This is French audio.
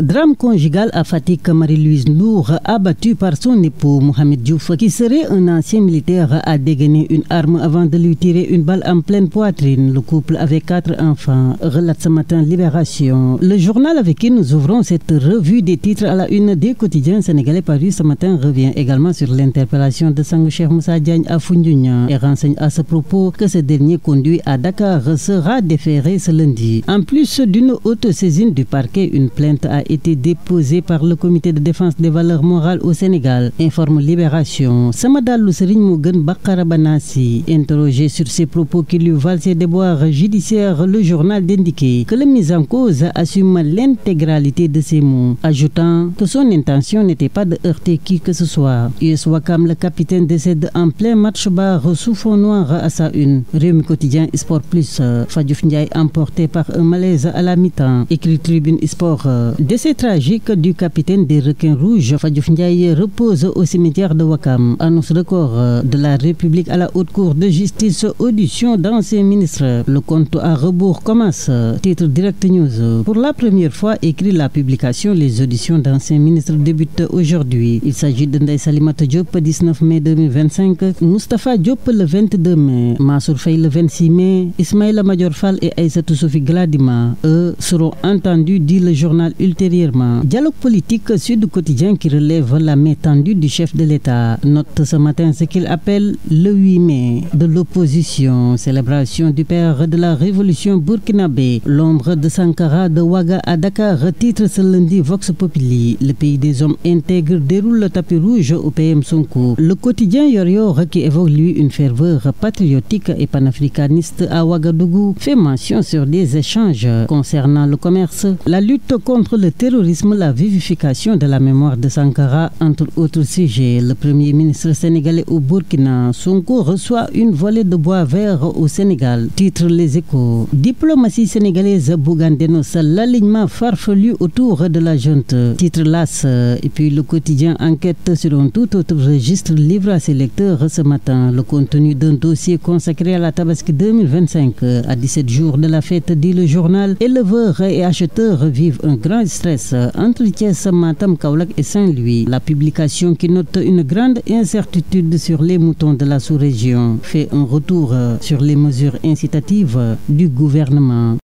Drame conjugal à Fatick. Marie-Louise Ndour, abattue par son époux Mohamed Diouf, qui serait un ancien militaire, a dégainé une arme avant de lui tirer une balle en pleine poitrine. Le couple avait 4 enfants, relate ce matin Libération. Le journal avec qui nous ouvrons cette revue des titres à la une des quotidiens sénégalais paru ce matin revient également sur l'interpellation de Sango Cheikh Moussa Diagne à Foundiougne et renseigne à ce propos que ce dernier, conduit à Dakar, sera déféré ce lundi. En plus d'une haute saisine du parquet, une plainte a été déposée par le comité de défense des valeurs morales au Sénégal, informe Libération. Samadalou Serigne Mougen Bakara Banassi, interrogé sur ses propos qui lui valent ses déboires judiciaires, le journal d'indiquer que le mis en cause assume l'intégralité de ses mots, ajoutant que son intention n'était pas de heurter qui que ce soit. US Wakam, le capitaine, décède en plein match bar sous fond noir à sa une. Réumi Quotidien Sport Plus, Fadiouf Ndiaye emporté par un malaise à la mi-temps. Écrit Tribune Sport. Décès tragique du capitaine des Requins Rouges, Fadiouf Ndiaye repose au cimetière de Wakam. Annonce record de la République à la haute cour de justice, audition d'anciens ministres. Le compte à rebours commence. Titre Direct News. Pour la première fois, écrit la publication, les auditions d'anciens ministres débutent aujourd'hui. Il s'agit de Ndeye Salimata Diop, 19 mai 2025, Moustapha Diop le 22 mai, Mansour Faye le 26 mai, Ismaïla Madior Fall et Aïssatou Sophie Gladima. Eux seront entendus, dit le journal ultérieurement. Dialogue politique, Sud Quotidien qui relève la main tendue du chef de l'État. Note ce matin ce qu'il appelle le 8 mai de l'opposition, célébration du père de la révolution burkinabé. L'ombre de Sankara de Ouaga à Dakar, titre ce lundi Vox Populi. Le pays des hommes intègres déroule le tapis rouge au PM Sonko. Le quotidien Yor qui évoque lui une ferveur patriotique et panafricaniste à Ouagadougou fait mention sur des échanges concernant le commerce, la lutte contre le terrorisme, la vivification de la mémoire de Sankara, entre autres sujets. Le premier ministre sénégalais au Burkina, Sonko, reçoit une volée de bois vert au Sénégal. Titre Les Échos. Diplomatie sénégalaise, Bougane dénonce l'alignement farfelu autour de la junte. Titre L'As. Et puis le quotidien enquête sur un tout autre registre, livre à ses lecteurs ce matin le contenu d'un dossier consacré à la Tabaski 2025. À 17 jours de la fête, dit le journal, éleveurs et acheteurs vivent un grand stress entre Thiès, Matam, Kaolack et Saint-Louis. La publication qui note une grande incertitude sur les moutons de la sous-région fait un retour sur les mesures incitatives du gouvernement.